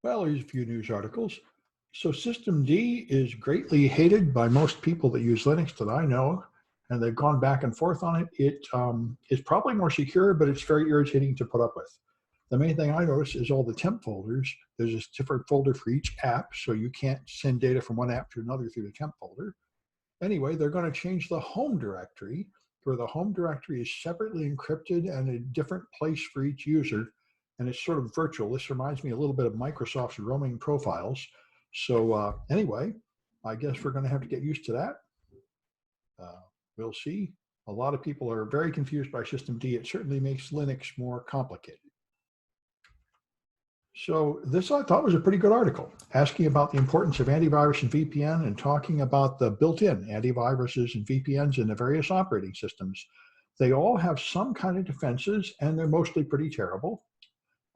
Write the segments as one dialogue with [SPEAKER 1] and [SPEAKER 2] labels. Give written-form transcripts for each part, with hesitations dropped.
[SPEAKER 1] Well, here's a few news articles. So Systemd is greatly hated by most people that use Linux that I know, and they've gone back and forth on it. It is probably more secure, but it's very irritating to put up with. The main thing I notice is all the temp folders. There's a different folder for each app, so you can't send data from one app to another through the temp folder. Anyway, they're going to change the home directory, where the home directory is separately encrypted and a different place for each user. And it's sort of virtual. This reminds me a little bit of Microsoft's roaming profiles. So anyway, I guess we're going to have to get used to that. We'll see. A lot of people are very confused by Systemd. It certainly makes Linux more complicated. So this I thought was a pretty good article, asking about the importance of antivirus and VPN and talking about the built-in antiviruses and VPNs in the various operating systems. They all have some kind of defenses, and they're mostly pretty terrible.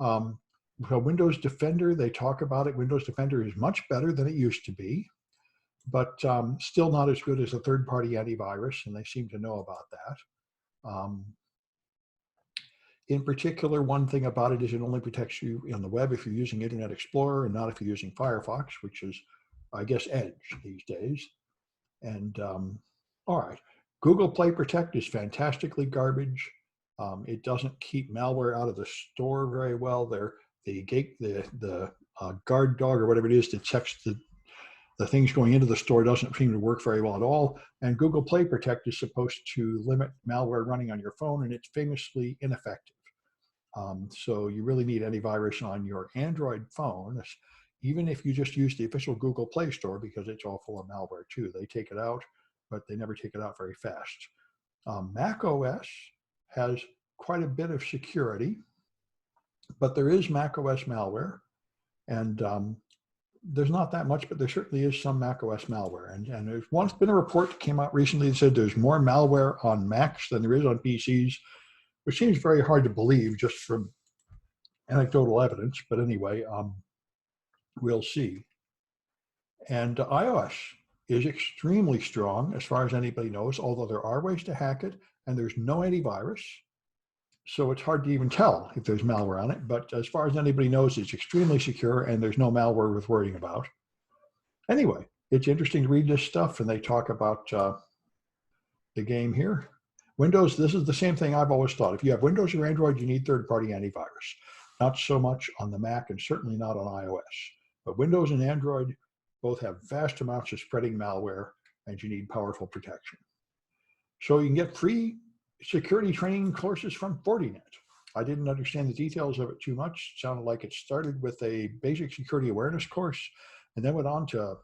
[SPEAKER 1] So Windows Defender, they talk about it. Windows Defender is much better than it used to be, but still not as good as a third-party antivirus, and they seem to know about that. In particular, one thing about it is it only protects you on the web if you're using Internet Explorer and not if you're using Firefox, which is, I guess, Edge these days. And all right, Google Play Protect is fantastically garbage. It doesn't keep malware out of the store very well. The guard dog or whatever it is that checks the things going into the store doesn't seem to work very well at all. And Google Play Protect is supposed to limit malware running on your phone, and it's famously ineffective. So you really need antivirus on your Android phone, even if you just use the official Google Play Store, because it's all full of malware too. They take it out, but they never take it out very fast. Mac OS has quite a bit of security, but there is Mac OS malware, and there's not that much, but there certainly is some Mac OS malware. And there's once been a report that came out recently that said there's more malware on Macs than there is on PCs, which seems very hard to believe just from anecdotal evidence. But anyway, we'll see. And iOS is extremely strong as far as anybody knows, although there are ways to hack it, and there's no antivirus. So it's hard to even tell if there's malware on it. But as far as anybody knows, it's extremely secure, and there's no malware worth worrying about. Anyway, it's interesting to read this stuff, and they talk about the game here. Windows, this is the same thing I've always thought. If you have Windows or Android, you need third-party antivirus. Not so much on the Mac and certainly not on iOS. But Windows and Android both have vast amounts of spreading malware, and you need powerful protection. So you can get free security training courses from Fortinet. I didn't understand the details of it too much. It sounded like it started with a basic security awareness course and then went on to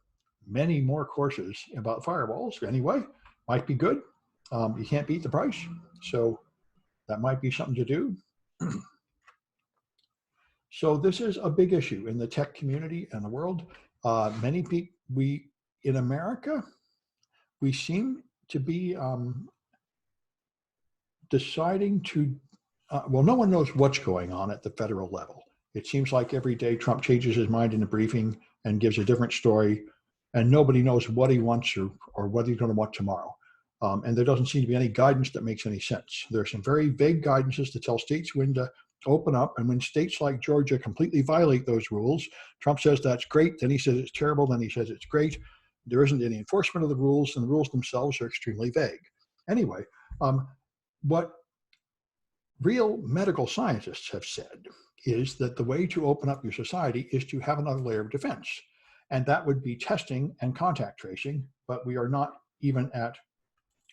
[SPEAKER 1] many more courses about firewalls. Anyway, might be good. You can't beat the price, so that might be something to do. So this is a big issue in the tech community and the world. Many people, in America, we seem to be deciding to, well, no one knows what's going on at the federal level. It seems like every day Trump changes his mind in a briefing and gives a different story, and nobody knows what he wants or what he's going to want tomorrow. And there doesn't seem to be any guidance that makes any sense. There are some very vague guidances to tell states when to open up, and when states like Georgia completely violate those rules, Trump says that's great, then he says it's terrible, then he says it's great. There isn't any enforcement of the rules, and the rules themselves are extremely vague. Anyway, what real medical scientists have said is that the way to open up your society is to have another layer of defense. And that would be testing and contact tracing, but we are not even at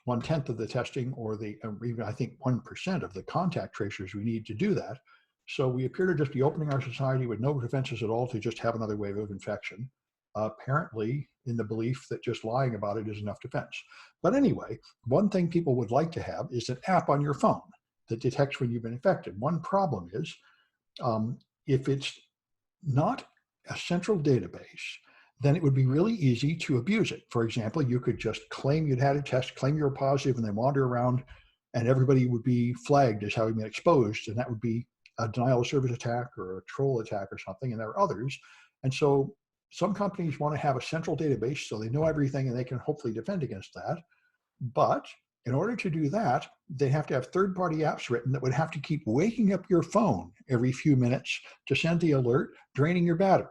[SPEAKER 1] 1/10 of the testing or even I think 1% of the contact tracers we need to do that. So we appear to just be opening our society with no defenses at all to just have another wave of infection, apparently in the belief that just lying about it is enough defense. But anyway, one thing people would like to have is an app on your phone that detects when you've been infected. One problem is if it's not a central database, then it would be really easy to abuse it. For example, you could just claim you'd had a test, claim you were positive, and then wander around, and everybody would be flagged as having been exposed, and that would be a denial of service attack or a troll attack or something, and there are others. And so some companies want to have a central database so they know everything and they can hopefully defend against that. But In order to do that, they have to have third-party apps written that would have to keep waking up your phone every few minutes to send the alert, draining your battery.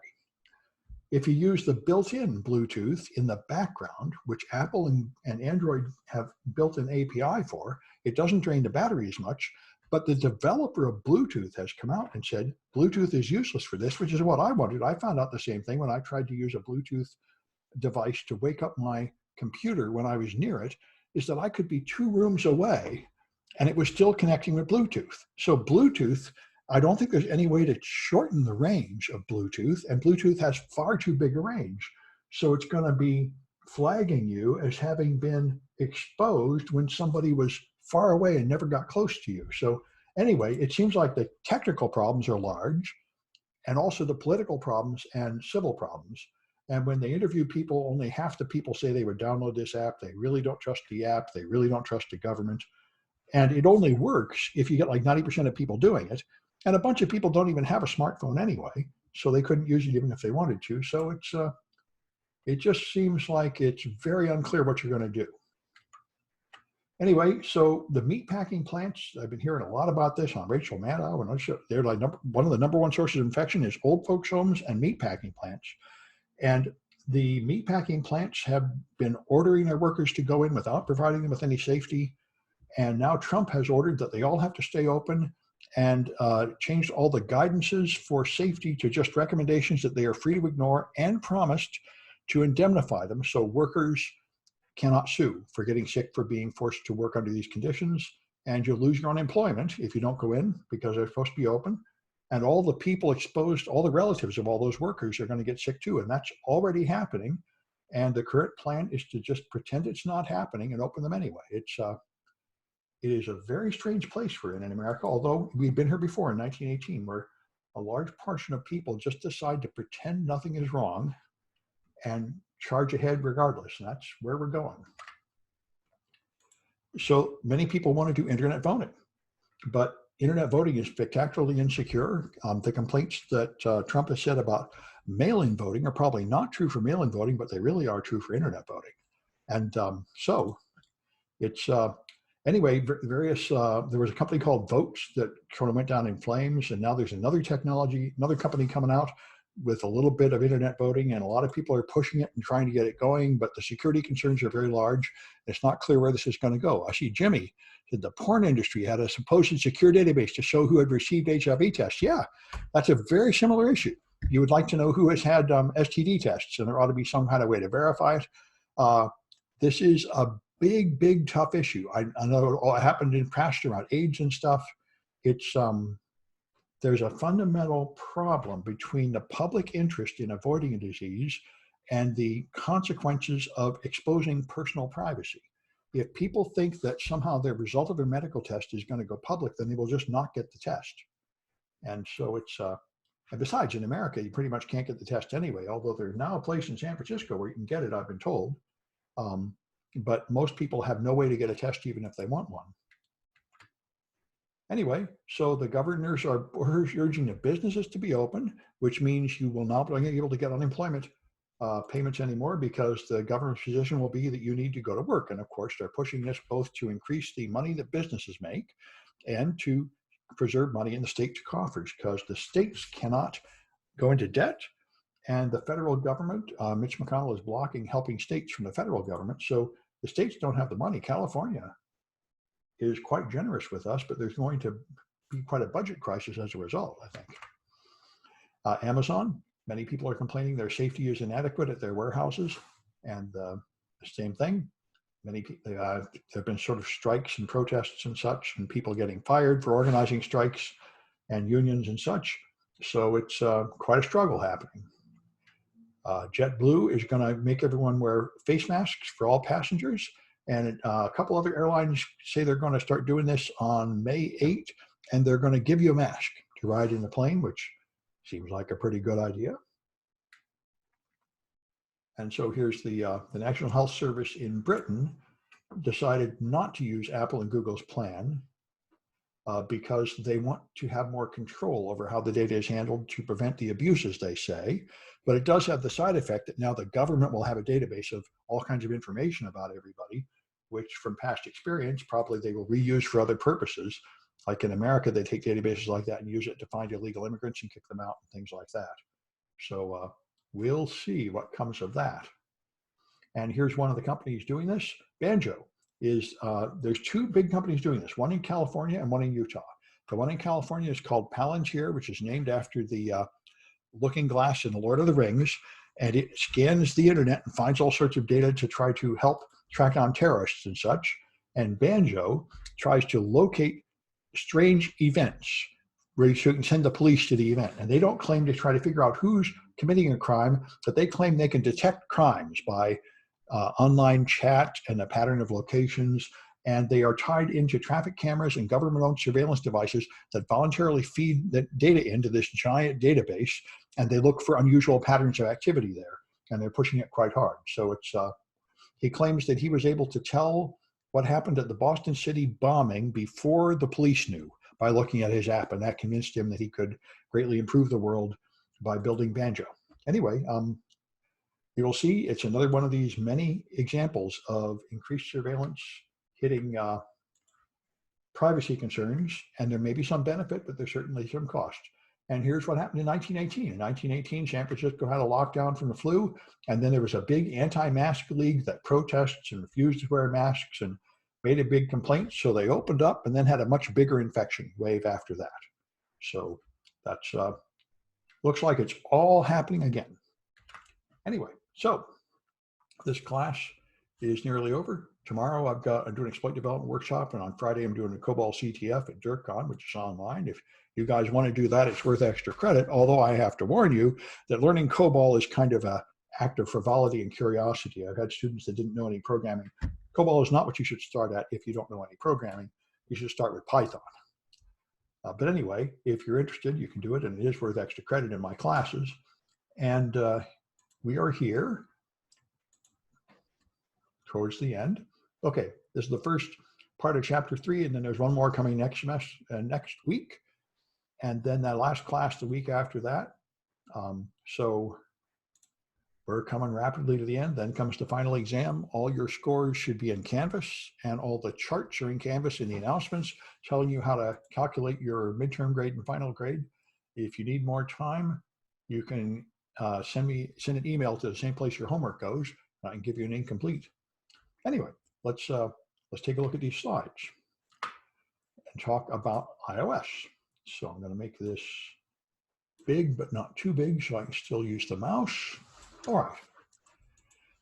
[SPEAKER 1] If you use the built-in Bluetooth in the background, which Apple and Android have built an API for, it doesn't drain the battery as much, but the developer of Bluetooth has come out and said, Bluetooth is useless for this, which is what I wanted. I found out the same thing when I tried to use a Bluetooth device to wake up my computer when I was near it, is that I could be 2 rooms away and it was still connecting with Bluetooth. So Bluetooth, I don't think there's any way to shorten the range of Bluetooth, and Bluetooth has far too big a range. So it's going to be flagging you as having been exposed when somebody was far away and never got close to you. So anyway, it seems like the technical problems are large, and also the political problems and civil problems. And when they interview people, only half the people say they would download this app. They really don't trust the app. They really don't trust the government. And it only works if you get like 90% of people doing it. And a bunch of people don't even have a smartphone anyway, so they couldn't use it even if they wanted to. So it just seems like it's very unclear what you're going to do. Anyway, so the meatpacking plants, I've been hearing a lot about this on Rachel Maddow, and they're like one of the number 1 sources of infection is old folks' homes and meatpacking plants. And the meatpacking plants have been ordering their workers to go in without providing them with any safety. And now Trump has ordered that they all have to stay open, and changed all the guidances for safety to just recommendations that they are free to ignore, and promised to indemnify them so workers cannot sue for getting sick for being forced to work under these conditions. And you'll lose your unemployment if you don't go in because they're supposed to be open. And all the people exposed, all the relatives of all those workers are going to get sick too. And that's already happening. And the current plan is to just pretend it's not happening and open them anyway. It is a very strange place we're in America, although we've been here before in 1918, where a large portion of people just decide to pretend nothing is wrong and charge ahead regardless. And that's where we're going. So many people want to do internet voting, but internet voting is spectacularly insecure. The complaints that Trump has said about mail-in voting are probably not true for mail-in voting, but they really are true for internet voting. And so it's, anyway, there was a company called Votes that sort of went down in flames, and now there's another company coming out with a little bit of internet voting, and a lot of people are pushing it and trying to get it going, but the security concerns are very large. It's not clear where this is going to go. I see Jimmy said the porn industry had a supposed secure database to show who had received HIV tests. Yeah, that's a very similar issue. You would like to know who has had STD tests, and there ought to be some kind of way to verify it. This is a big, tough issue. I know it happened in past around AIDS and stuff. It's there's a fundamental problem between the public interest in avoiding a disease and the consequences of exposing personal privacy. If people think that somehow the result of a medical test is going to go public, then they will just not get the test. And so it's, and besides, in America, you pretty much can't get the test anyway, although there's now a place in San Francisco where you can get it, I've been told. But most people have no way to get a test even if they want one. Anyway, so the governors are urging the businesses to be open, which means you will not be able to get unemployment payments anymore, because the government's position will be that you need to go to work. And of course, they're pushing this both to increase the money that businesses make and to preserve money in the state coffers, because the states cannot go into debt. And the federal government, Mitch McConnell is blocking helping states from the federal government. So the states don't have the money. California is quite generous with us, but there's going to be quite a budget crisis as a result, I think. Amazon, many people are complaining their safety is inadequate at their warehouses. And the same thing, there have been sort of strikes and protests and such, and people getting fired for organizing strikes and unions and such. So it's quite a struggle happening. JetBlue is going to make everyone wear face masks for all passengers. And a couple other airlines say they're going to start doing this on May 8th, and they're going to give you a mask to ride in the plane, which seems like a pretty good idea. And so here's the National Health Service in Britain decided not to use Apple and Google's plan because they want to have more control over how the data is handled to prevent the abuses, they say. But it does have the side effect that now the government will have a database of all kinds of information about everybody, which from past experience, probably they will reuse for other purposes. Like in America, they take databases like that and use it to find illegal immigrants and kick them out and things like that. So we'll see what comes of that. And here's one of the companies doing this. Banjo is, there's two big companies doing this, one in California and one in Utah. The one in California is called Palantir, which is named after the looking glass in The Lord of the Rings. And it scans the internet and finds all sorts of data to try to help track down terrorists and such. And Banjo tries to locate strange events where you can send the police to the event. And they don't claim to try to figure out who's committing a crime, but they claim they can detect crimes by online chat and a pattern of locations. And they are tied into traffic cameras and government-owned surveillance devices that voluntarily feed the data into this giant database. And they look for unusual patterns of activity there. And they're pushing it quite hard. So it's, he claims that he was able to tell what happened at the Boston City bombing before the police knew by looking at his app. And that convinced him that he could greatly improve the world by building Banjo. Anyway, you will see it's another one of these many examples of increased surveillance hitting privacy concerns. And there may be some benefit, but there's certainly some cost. And here's what happened in 1918. In 1918, San Francisco had a lockdown from the flu, and then there was a big anti-mask league that protests and refused to wear masks and made a big complaint. So they opened up and then had a much bigger infection wave after that. So that's looks like it's all happening again. Anyway, so this class is nearly over. Tomorrow I'm doing an exploit development workshop, and on Friday I'm doing a COBOL CTF at DIRTCon, which is online. If you guys want to do that, it's worth extra credit, although I have to warn you that learning COBOL is kind of an act of frivolity and curiosity. I've had students that didn't know any programming. COBOL is not what you should start at if you don't know any programming. You should start with Python. But anyway, if you're interested, you can do it, and it is worth extra credit in my classes. And we are here towards the end. Okay, this is the first part of chapter 3, and then there's one more coming next week. And then that last class the week after that. So we're coming rapidly to the end. Then comes the final exam. All your scores should be in Canvas, and all the charts are in Canvas in the announcements telling you how to calculate your midterm grade and final grade. If you need more time, you can send an email to the same place your homework goes. I can give you an incomplete. Anyway, let's take a look at these slides and talk about iOS. So I'm going to make this big, but not too big, so I can still use the mouse. All right.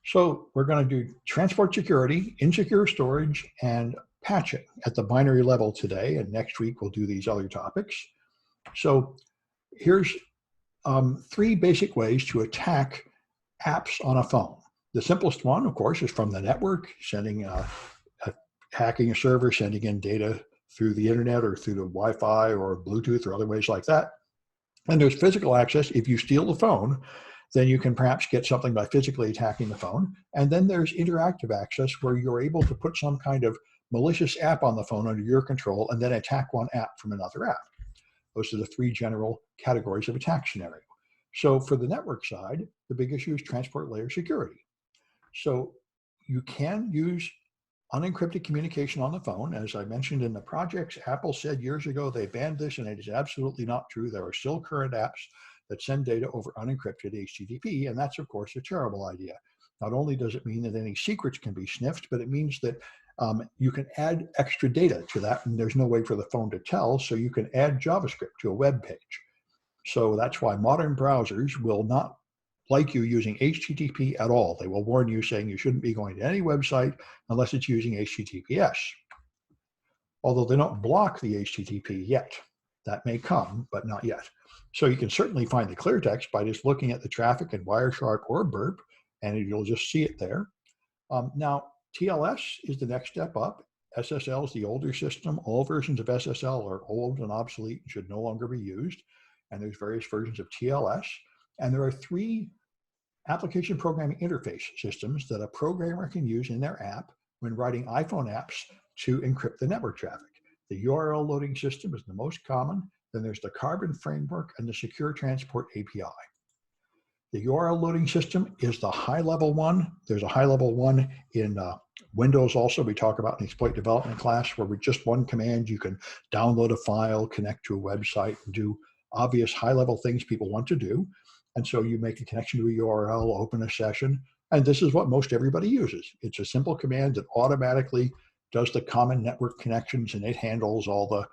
[SPEAKER 1] So we're going to do transport security, insecure storage, and patching at the binary level today. And next week, we'll do these other topics. So here's 3 basic ways to attack apps on a phone. The simplest one, of course, is from the network, hacking a server, sending in data through the internet or through the Wi-Fi or Bluetooth or other ways like that. And there's physical access. If you steal the phone, then you can perhaps get something by physically attacking the phone. And then there's interactive access, where you're able to put some kind of malicious app on the phone under your control and then attack one app from another app. Those are the 3 general categories of attack scenario. So for the network side, the big issue is transport layer security. So you can use unencrypted communication on the phone. As I mentioned in the projects, Apple said years ago they banned this, and it is absolutely not true. There are still current apps that send data over unencrypted HTTP, and that's, of course, a terrible idea. Not only does it mean that any secrets can be sniffed, but it means that you can add extra data to that, and there's no way for the phone to tell, so you can add JavaScript to a web page. So that's why modern browsers will not like you using HTTP at all. They will warn you, saying you shouldn't be going to any website unless it's using HTTPS. Although they don't block the HTTP yet. That may come, but not yet. So you can certainly find the clear text by just looking at the traffic in Wireshark or Burp, and you'll just see it there. Now, TLS is the next step up. SSL is the older system. All versions of SSL are old and obsolete and should no longer be used. And there's various versions of TLS. And there are 3 application programming interface systems that a programmer can use in their app when writing iPhone apps to encrypt the network traffic. The URL loading system is the most common. Then there's the Carbon framework and the Secure Transport API. The URL loading system is the high-level one. There's a high-level one in Windows also, we talk about in the exploit development class, where with just one command, you can download a file, connect to a website, and do obvious high-level things people want to do. And so you make a connection to a URL, open a session, and this is what most everybody uses. It's a simple command that automatically does the common network connections, and it handles all the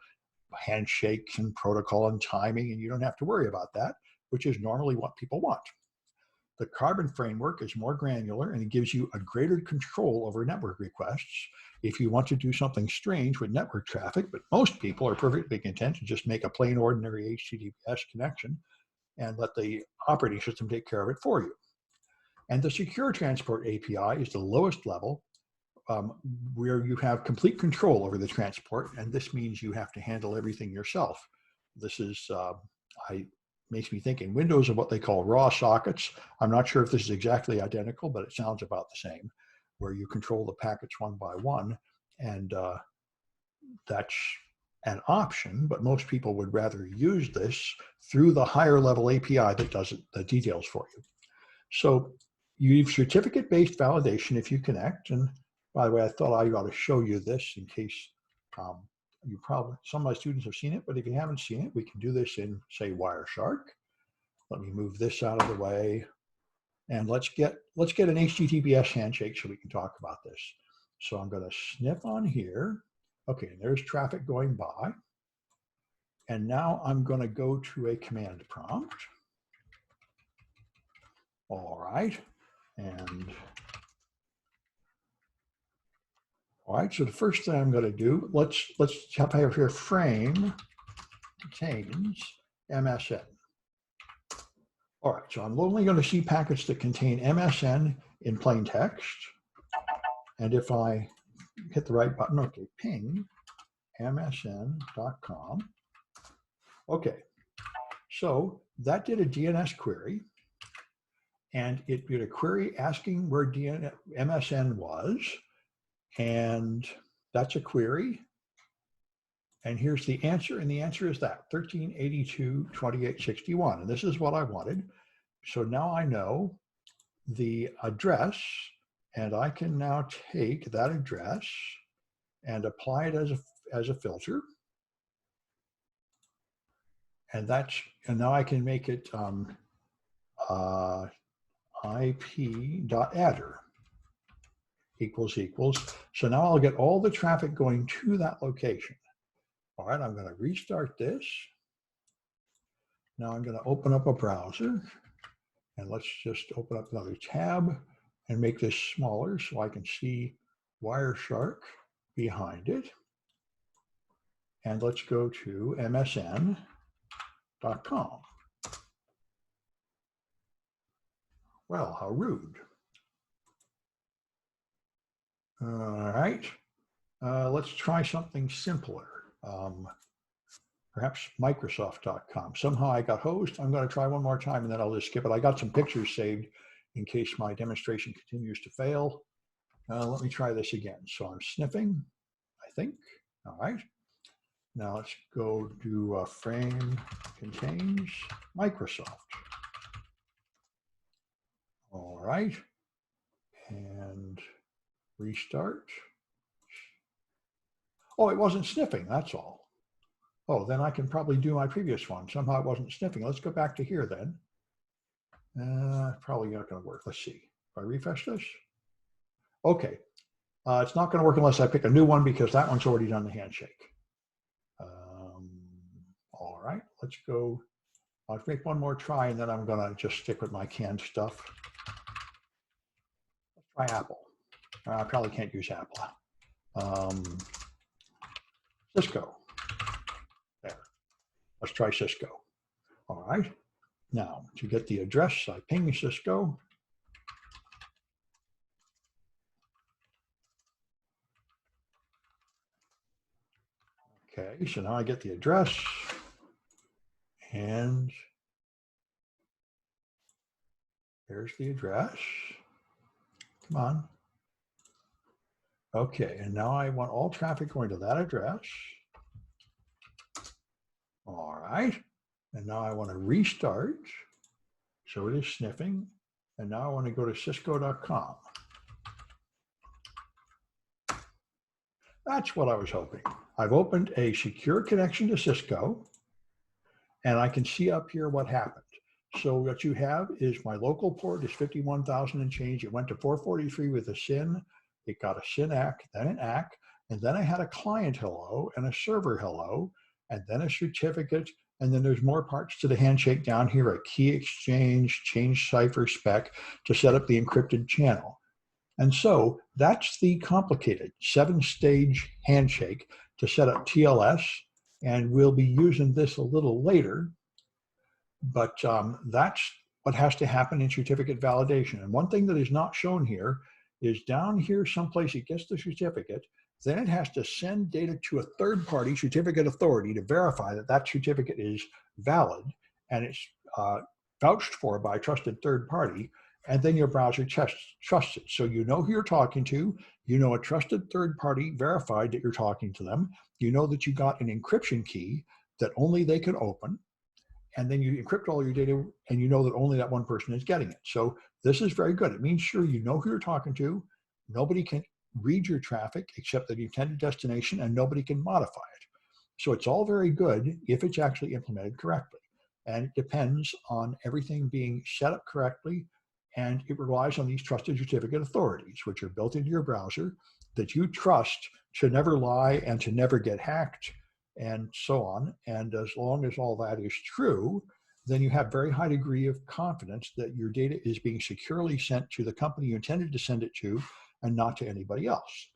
[SPEAKER 1] handshakes and protocol and timing, and you don't have to worry about that, which is normally what people want. The Carbon framework is more granular, and it gives you a greater control over network requests if you want to do something strange with network traffic, but most people are perfectly content to just make a plain ordinary HTTPS connection and let the operating system take care of it for you. And the Secure Transport API is the lowest level, where you have complete control over the transport, and this means you have to handle everything yourself. This is, makes me think in Windows of what they call raw sockets. I'm not sure if this is exactly identical, but it sounds about the same, where you control the packets one by one, and that's an option, but most people would rather use this through the higher level API that does it, the details for you. So you use certificate-based validation if you connect, and by the way, I thought I ought to show you this in case you probably, some of my students have seen it, but if you haven't seen it, we can do this in, say, Wireshark. Let me move this out of the way, and let's get an HTTPS handshake so we can talk about this. So I'm going to snip on here. Okay, there's traffic going by, and now I'm going to go to a command prompt. All right, and all right, so the first thing I'm going to do, let's have here frame contains MSN. All right, so I'm only going to see packets that contain MSN in plain text. And if I hit the right button, okay, ping msn.com. Okay, so that did a DNS query, and it did a query asking where MSN was, and that's a query. And here's the answer, and the answer is that 1382.2861, and this is what I wanted. So now I know the address, and I can now take that address and apply it as a filter. And now I can make it ip.adder equals. So now I'll get all the traffic going to that location. All right, I'm going to restart this. Now I'm going to open up a browser, and let's just open up another tab and make this smaller so I can see Wireshark behind it. And let's go to msn.com. Well, how rude. All right, let's try something simpler. Perhaps Microsoft.com. Somehow I got hosed. I'm going to try one more time and then I'll just skip it. I got some pictures saved in case my demonstration continues to fail. Let me try this again. So I'm sniffing, I think. All right. Now let's go do frame contains Microsoft. All right. And restart. Oh, it wasn't sniffing, that's all. Oh, then I can probably do my previous one. Somehow it wasn't sniffing. Let's go back to here then. Probably not going to work. Let's see. If I refresh this. Okay. It's not going to work unless I pick a new one because that one's already done the handshake. All right. Let's go. I'll make one more try and then I'm going to just stick with my canned stuff. Let's try Apple. I probably can't use Apple. Cisco. There. Let's try Cisco. All right. Now, to get the address, I ping Cisco. Okay, so now I get the address. And there's the address. Come on. Okay, and now I want all traffic going to that address. All right, and now I want to restart. So it is sniffing. And now I want to go to cisco.com. That's what I was hoping. I've opened a secure connection to Cisco, and I can see up here what happened. So what you have is my local port is 51,000 and change. It went to 443 with a SYN. It got a SYN ACK, then an ACK, and then I had a client hello and a server hello, and then a certificate, and then there's more parts to the handshake down here, a key exchange, change cipher spec to set up the encrypted channel. And so that's the complicated 7-stage handshake to set up TLS, and we'll be using this a little later, but that's what has to happen in certificate validation. And one thing that is not shown here is down here someplace it gets the certificate, then it has to send data to a third-party certificate authority to verify that that certificate is valid and it's vouched for by a trusted third party, and then your browser trusts it. So you know who you're talking to, you know a trusted third party verified that you're talking to them, you know that you got an encryption key that only they can open, and then you encrypt all your data and you know that only that one person is getting it. So this is very good. It means sure you know who you're talking to, nobody can read your traffic except the intended destination, and nobody can modify it. So it's all very good if it's actually implemented correctly. And it depends on everything being set up correctly, and it relies on these trusted certificate authorities, which are built into your browser, that you trust to never lie and to never get hacked, and so on. And as long as all that is true, then you have very high degree of confidence that your data is being securely sent to the company you intended to send it to and not to anybody else.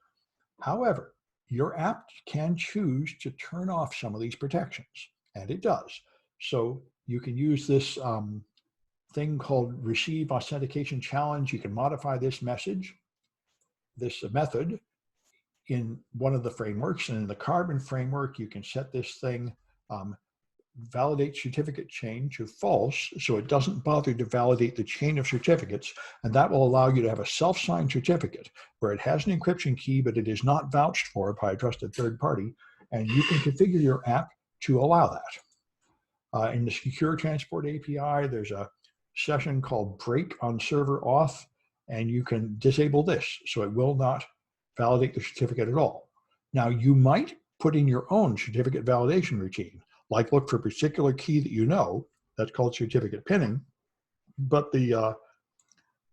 [SPEAKER 1] However, your app can choose to turn off some of these protections, and it does. So you can use this thing called receive authentication challenge. You can modify this message, this method, in one of the frameworks. And in the Carbon framework, you can set this thing validate certificate chain to false, so it doesn't bother to validate the chain of certificates, and that will allow you to have a self-signed certificate where it has an encryption key, but it is not vouched for by a trusted third party, and you can configure your app to allow that. In the Secure Transport API, there's a session called break on server auth, and you can disable this, so it will not validate the certificate at all. Now, you might put in your own certificate validation routine, like look for a particular key that you know, that's called certificate pinning, but the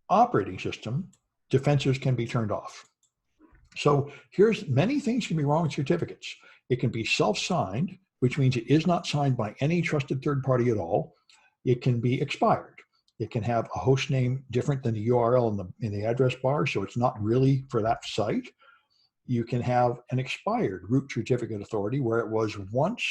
[SPEAKER 1] operating system defenses can be turned off. So here's many things can be wrong with certificates. It can be self-signed, which means it is not signed by any trusted third party at all. It can be expired. It can have a host name different than the URL in the address bar, so it's not really for that site. You can have an expired root certificate authority where it was once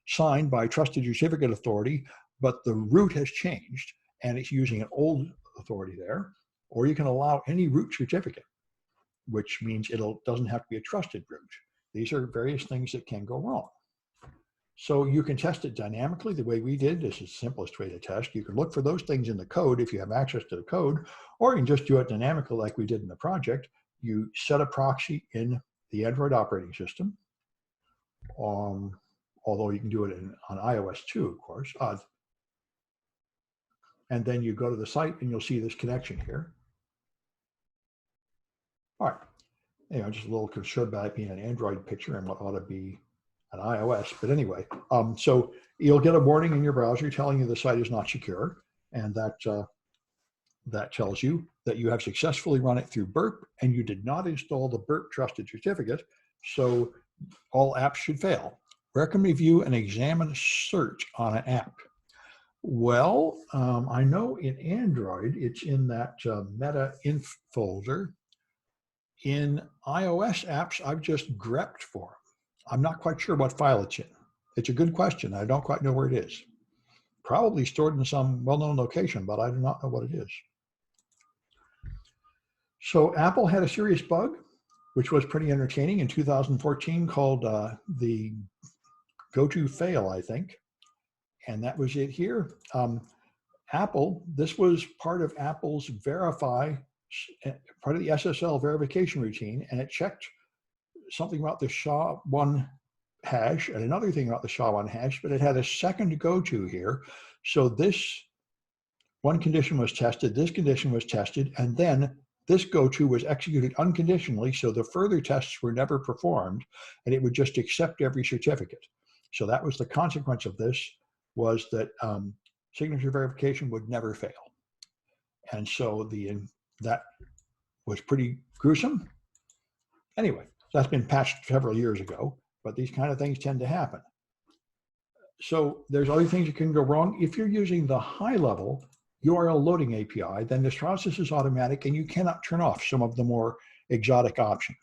[SPEAKER 1] signed by a trusted certificate authority, but the root has changed and it's using an old authority there. Or you can allow any root certificate, which means it doesn't have to be a trusted root. These are various things that can go wrong. So you can test it dynamically the way we did. This is the simplest way to test. You can look for those things in the code if you have access to the code, or you can just do it dynamically like we did in the project. You set a proxy in the Android operating system, although you can do it on iOS too, of course. And then you go to the site and you'll see this connection here. All right, just a little showed by being an Android picture and what ought to be an iOS, but anyway, so you'll get a warning in your browser telling you the site is not secure, and that tells you that you have successfully run it through Burp and you did not install the Burp trusted certificate, so all apps should fail. Where can we view and examine search on an app? Well, I know in Android, it's in that meta inf folder. In iOS apps, I've just grepped for them. I'm not quite sure what file it's in. It's a good question. I don't quite know where it is. Probably stored in some well-known location, but I do not know what it is. So Apple had a serious bug, which was pretty entertaining in 2014, called the Goto Fail, I think. And that was it here. Apple, this was part of Apple's verify, part of the SSL verification routine, and it checked something about the SHA-1 hash and another thing about the SHA-1 hash, but it had a second go-to here. So this one condition was tested, this condition was tested, and then this goto was executed unconditionally, so the further tests were never performed, and it would just accept every certificate. So that was the consequence of this, was that signature verification would never fail. And so that was pretty gruesome. Anyway, that's been patched several years ago, but these kind of things tend to happen. So there's other things that can go wrong. If you're using the high-level URL loading API, then this process is automatic and you cannot turn off some of the more exotic options,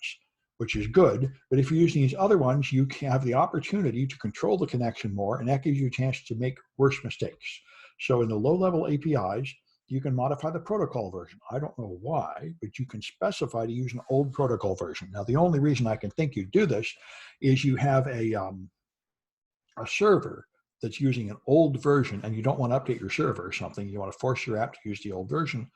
[SPEAKER 1] which is good. But if you're using these other ones, you can have the opportunity to control the connection more, and that gives you a chance to make worse mistakes. So in the low-level APIs, you can modify the protocol version. I don't know why, but you can specify to use an old protocol version. Now, the only reason I can think you do this is you have a server that's using an old version and you don't want to update your server or something. You want to force your app to use the old version.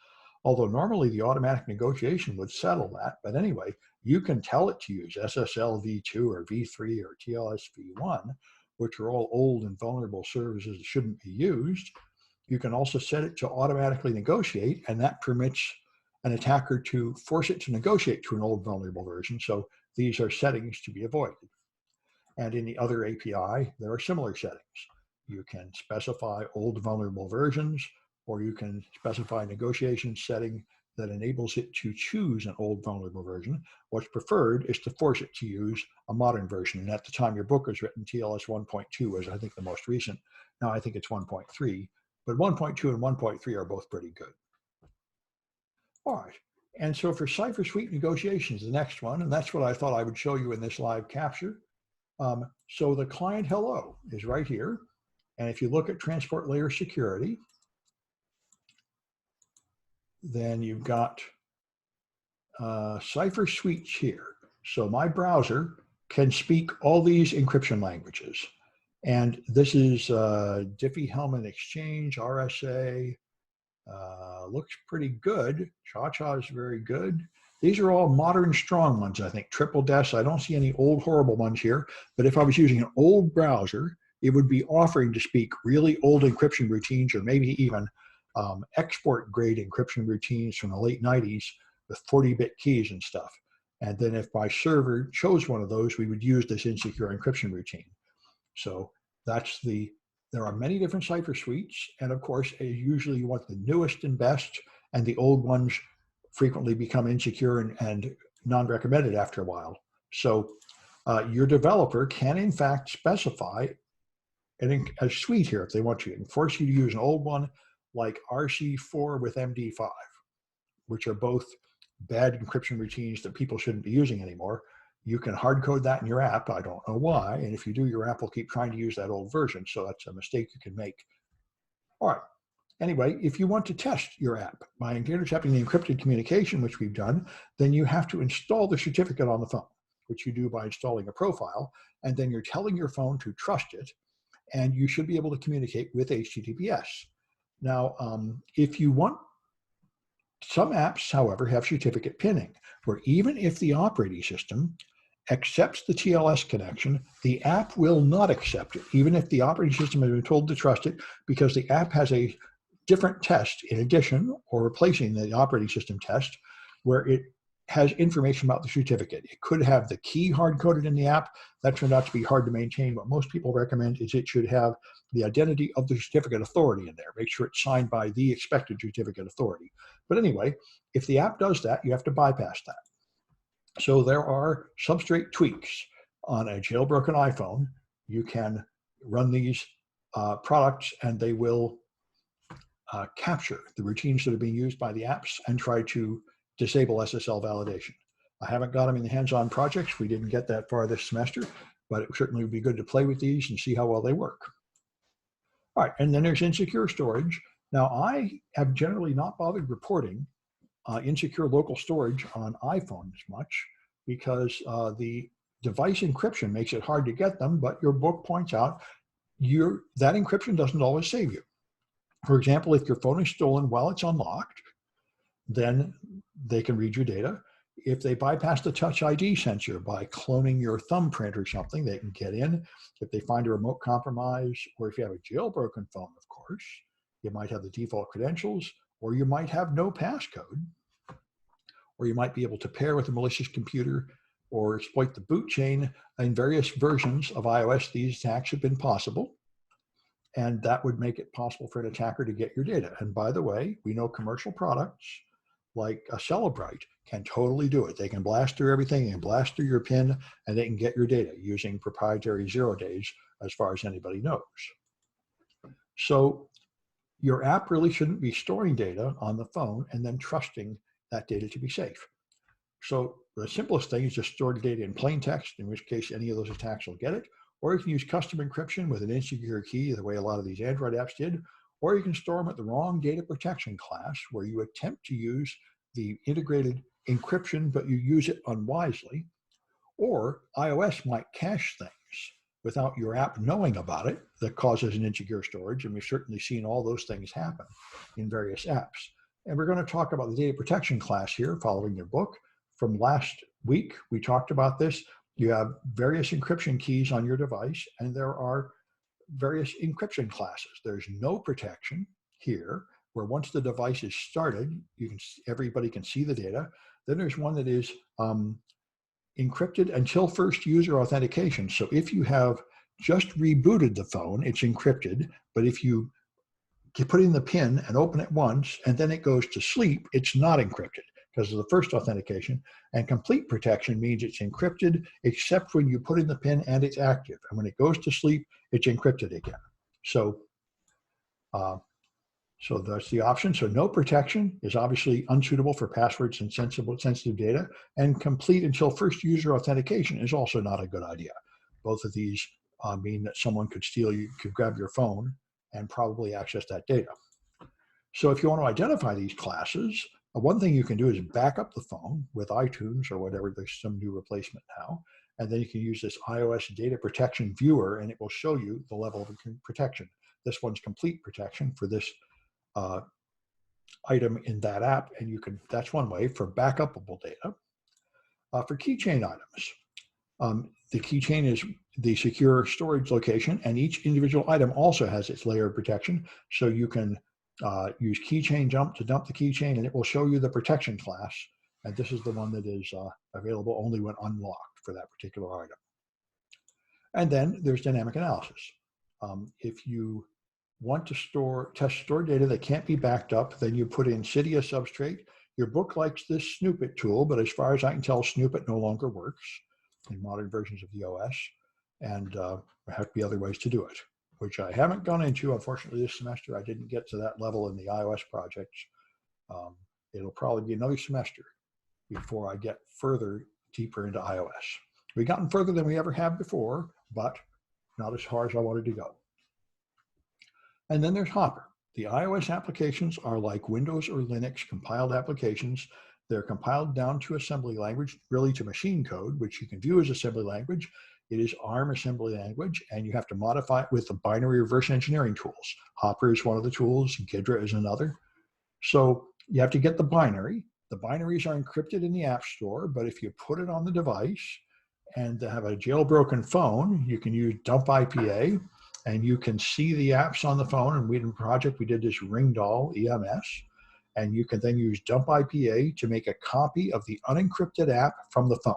[SPEAKER 1] Although normally the automatic negotiation would settle that. But anyway, you can tell it to use SSL v2 or v3 or TLS v1, which are all old and vulnerable services that shouldn't be used. You can also set it to automatically negotiate, and that permits an attacker to force it to negotiate to an old vulnerable version. So these are settings to be avoided. And in the other API, there are similar settings. You can specify old vulnerable versions, or you can specify a negotiation setting that enables it to choose an old vulnerable version. What's preferred is to force it to use a modern version. And at the time your book was written, TLS 1.2 was, I think, the most recent. Now I think it's 1.3, but 1.2 and 1.3 are both pretty good. All right. And so for Cipher Suite negotiations, the next one, and that's what I thought I would show you in this live capture. So the client hello is right here. And if you look at transport layer security, then you've got Cipher Suites here. So my browser can speak all these encryption languages. And this is Diffie-Hellman Exchange, RSA, looks pretty good. Cha-Cha is very good. These are all modern strong ones, I think. Triple Des, I don't see any old horrible ones here. But if I was using an old browser, it would be offering to speak really old encryption routines, or maybe even export grade encryption routines from the late 90s with 40-bit keys and stuff. And then if my server chose one of those, we would use this insecure encryption routine. So there are many different Cipher suites. And of course, usually you want the newest and best, and the old ones frequently become insecure and non-recommended after a while. So your developer can in fact specify a suite here if they want to, and force you to use an old one like RC4 with MD5, which are both bad encryption routines that people shouldn't be using anymore. You can hard code that in your app. I don't know why. And if you do, your app will keep trying to use that old version. So that's a mistake you can make. All right. Anyway, if you want to test your app by intercepting the encrypted communication, which we've done, then you have to install the certificate on the phone, which you do by installing a profile. And then you're telling your phone to trust it. And you should be able to communicate with HTTPS. Now, if you want, some apps, however, have certificate pinning, where even if the operating system accepts the TLS connection, the app will not accept it, even if the operating system has been told to trust it, because the app has a different test in addition or replacing the operating system test, where it has information about the certificate. It could have the key hard-coded in the app. That turned out to be hard to maintain. What most people recommend is it should have the identity of the certificate authority in there. Make sure it's signed by the expected certificate authority. But anyway, if the app does that, you have to bypass that. So there are substrate tweaks on a jailbroken iPhone. You can run these products and they will capture the routines that are being used by the apps and try to disable SSL validation. I haven't got them in the hands-on projects. We didn't get that far this semester, but it certainly would be good to play with these and see how well they work. All right, and then there's insecure storage. Now, I have generally not bothered reporting insecure local storage on iPhones much because the device encryption makes it hard to get them, but your book points out that encryption doesn't always save you. For example, if your phone is stolen while it's unlocked, then they can read your data. If they bypass the Touch ID sensor by cloning your thumbprint or something, they can get in. If they find a remote compromise, or if you have a jailbroken phone, of course, you might have the default credentials, or you might have no passcode. or you might be able to pair with a malicious computer or exploit the boot chain. In various versions of iOS, these attacks have been possible, and that would make it possible for an attacker to get your data. And by the way, we know commercial products like a Celebrite can totally do it. They can blast through everything and blast through your PIN, and they can get your data using proprietary 0 days as far as anybody knows. So your app really shouldn't be storing data on the phone and then trusting that data to be safe. So the simplest thing is just store the data in plain text, in which case any of those attacks will get it. Or you can use custom encryption with an insecure key, the way a lot of these Android apps did. Or you can store them at the wrong data protection class, where you attempt to use the integrated encryption, but you use it unwisely. Or iOS might cache things without your app knowing about it that causes an insecure storage. And we've certainly seen all those things happen in various apps. And we're going to talk about the data protection class here following your book. From last week, we talked about this. You have various encryption keys on your device, and there are various encryption classes. There's no protection here, where once the device is started, everybody can see the data. Then there's one that is encrypted until first user authentication. So if you have just rebooted the phone, it's encrypted. But if you put in the PIN and open it once, and then it goes to sleep, it's not encrypted because of the first authentication. And complete protection means it's encrypted except when you put in the PIN and it's active. And when it goes to sleep, it's encrypted again. So that's the option. So no protection is obviously unsuitable for passwords and sensitive data. And complete until first user authentication is also not a good idea. Both of these mean that someone could could grab your phone and probably access that data. So if you want to identify these classes, one thing you can do is back up the phone with iTunes or whatever. There's some new replacement now. And then you can use this iOS data protection viewer, and it will show you the level of protection. This one's complete protection for this item in that app. And that's one way for backupable data. For keychain items, the keychain is the secure storage location, and each individual item also has its layer of protection. So you can use keychain dump to dump the keychain, and it will show you the protection class. And this is the one that is available only when unlocked for that particular item. And then there's dynamic analysis. If you want to test store data that can't be backed up, then you put in Cydia Substrate. Your book likes this Snoop It tool, but as far as I can tell, Snoop It no longer works in modern versions of the OS. And there have to be other ways to do it, which I haven't gone into. Unfortunately, this semester, I didn't get to that level in the iOS projects. It'll probably be another semester before I get deeper into iOS. We've gotten further than we ever have before, but not as far as I wanted to go. And then there's Hopper. The iOS applications are like Windows or Linux compiled applications. They're compiled down to assembly language, really to machine code, which you can view as assembly language. It is ARM assembly language, and you have to modify it with the binary reverse engineering tools. Hopper is one of the tools, Ghidra is another. So you have to get the binary. The binaries are encrypted in the App Store, but if you put it on the device and have a jailbroken phone, you can use dump IPA, and you can see the apps on the phone. And in the project, we did this Ringdoll EMS, and you can then use dump IPA to make a copy of the unencrypted app from the phone.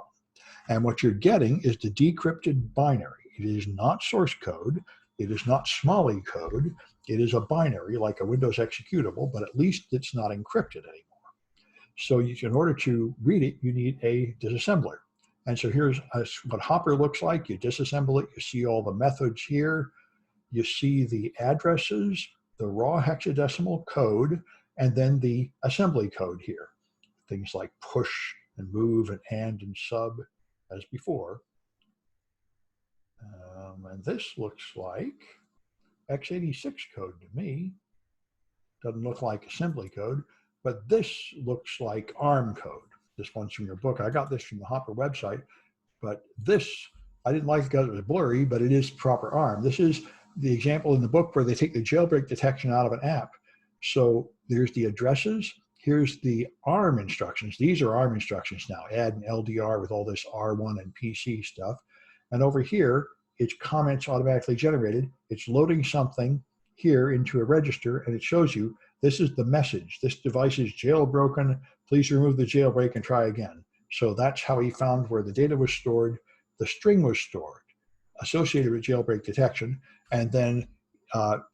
[SPEAKER 1] And what you're getting is the decrypted binary. It is not source code. It is not Smalley code. It is a binary like a Windows executable, but at least it's not encrypted anymore. So in order to read it, you need a disassembler. And so here's what Hopper looks like. You disassemble it. You see all the methods here. You see the addresses, the raw hexadecimal code, and then the assembly code here. Things like push and move and sub as before. And this looks like x86 code to me. Doesn't look like assembly code, but this looks like ARM code. This one's from your book. I got this from the Hopper website, but this, I didn't like because it was blurry, but it is proper ARM. This is the example in the book where they take the jailbreak detection out of an app. So there's the addresses. Here's the ARM instructions. These are ARM instructions now. Add an LDR with all this R1 and PC stuff. And over here, it's comments automatically generated. It's loading something here into a register, and it shows you this is the message. This device is jailbroken. Please remove the jailbreak and try again. So that's how he found where the data was stored. The string was stored associated with jailbreak detection, and then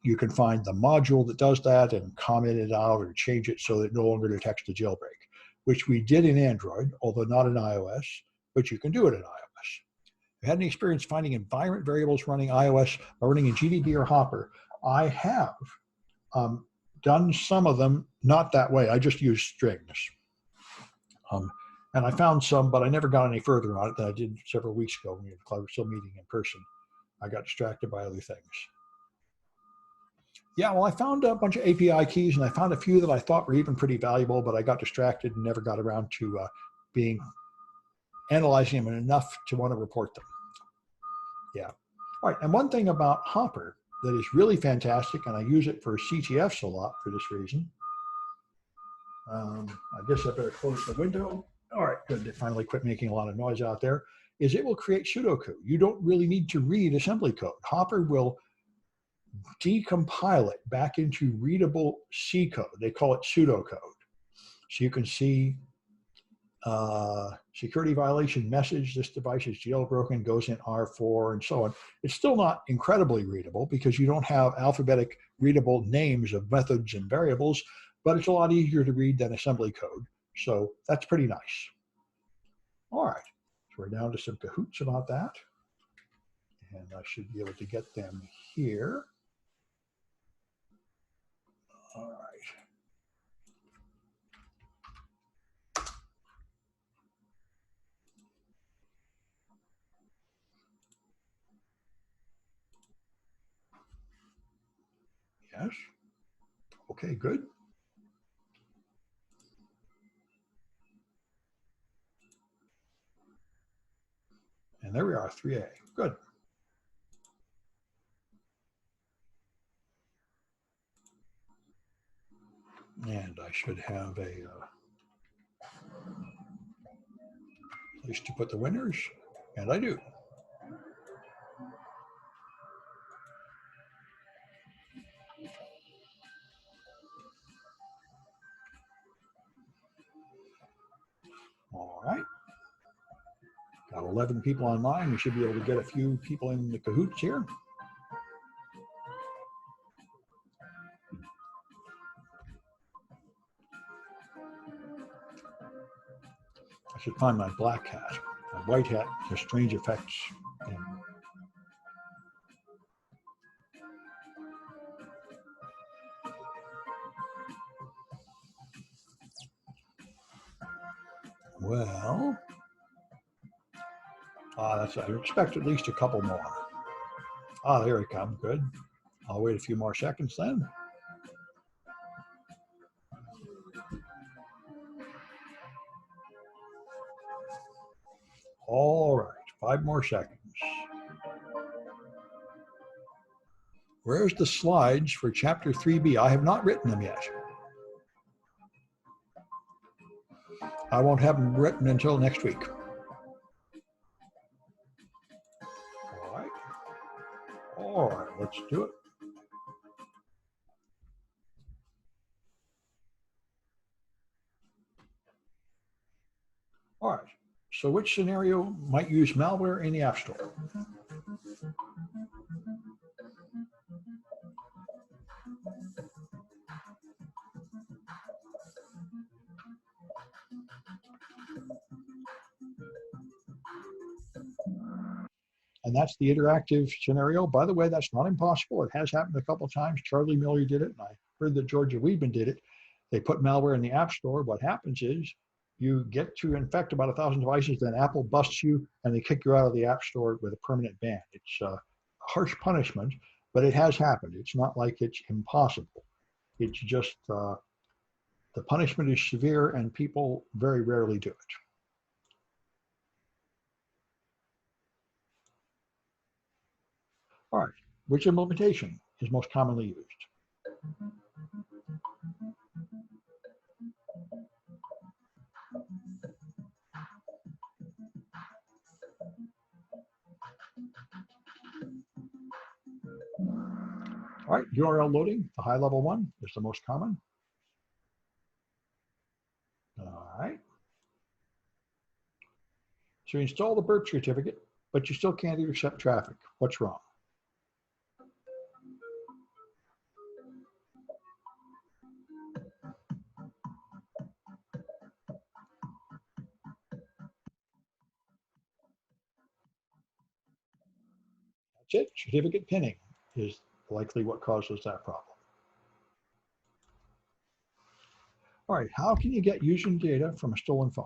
[SPEAKER 1] you can find the module that does that and comment it out or change it so that it no longer detects the jailbreak, which we did in Android, although not in iOS, but you can do it in iOS. If you had any experience finding environment variables running iOS or running in GDB or Hopper, I have done some of them not that way. I just used strings. And I found some, but I never got any further on it than I did several weeks ago when we were still meeting in person. I got distracted by other things. Yeah, well, I found a bunch of API keys, and I found a few that I thought were even pretty valuable, but I got distracted and never got around to analyzing them enough to want to report them. Yeah. All right, and one thing about Hopper that is really fantastic, and I use it for CTFs a lot for this reason. I guess I better close the window. All right, good. It finally quit making a lot of noise out there. Is it will create pseudocode. You don't really need to read assembly code. Hopper will decompile it back into readable C code. They call it pseudocode. So you can see security violation message, this device is jailbroken, goes in R4 and so on. It's still not incredibly readable because you don't have alphabetic readable names of methods and variables, but it's a lot easier to read than assembly code. So that's pretty nice. All right, so we're down to some cahoots about that. And I should be able to get them here. All right. Yes. Okay, good. And there we are, 3A. Good. And I should have a place to put the winners, and I do. All right. Got 11 people online. We should be able to get a few people in the cahoots here. I should find my black hat. My white hat has strange effects. Well, I expect at least a couple more. There it comes. Good. I'll wait a few more seconds then. All right, 5 more seconds. Where's the slides for chapter 3B? I have not written them yet. I won't have them written until next week. All right, let's do it. All right, so which scenario might use malware in the App Store? And that's the interactive scenario. By the way, that's not impossible. It has happened a couple of times. Charlie Miller did it, and I heard that Georgia Weidman did it. They put malware in the App Store. What happens is you get to infect about 1,000 devices, then Apple busts you, and they kick you out of the App Store with a permanent ban. It's a harsh punishment, but it has happened. It's not like it's impossible. It's just the punishment is severe, and people very rarely do it. All right, which implementation is most commonly used? All All right, URL loading, the high level one is the most common. All right. So you install the birth certificate, but you still can't accept traffic. What's wrong? That's it. Certificate pinning is likely what causes that problem. All right, how can you get using data from a stolen phone?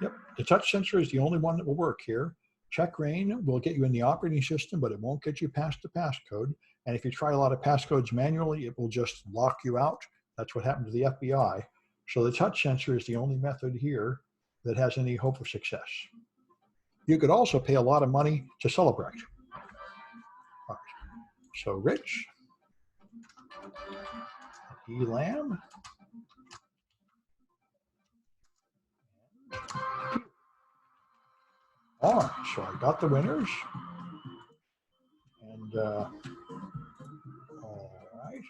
[SPEAKER 1] Yep, the touch sensor is the only one that will work here. Check rain will get you in the operating system, but it won't get you past the passcode. And if you try a lot of passcodes manually, it will just lock you out. That's what happened to the FBI. So the touch sensor is the only method here that has any hope of success. You could also pay a lot of money to celebrate. All right. So Rich, Elam, all right, so I got the winners. And all right,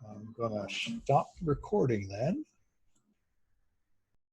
[SPEAKER 1] I'm gonna stop recording then.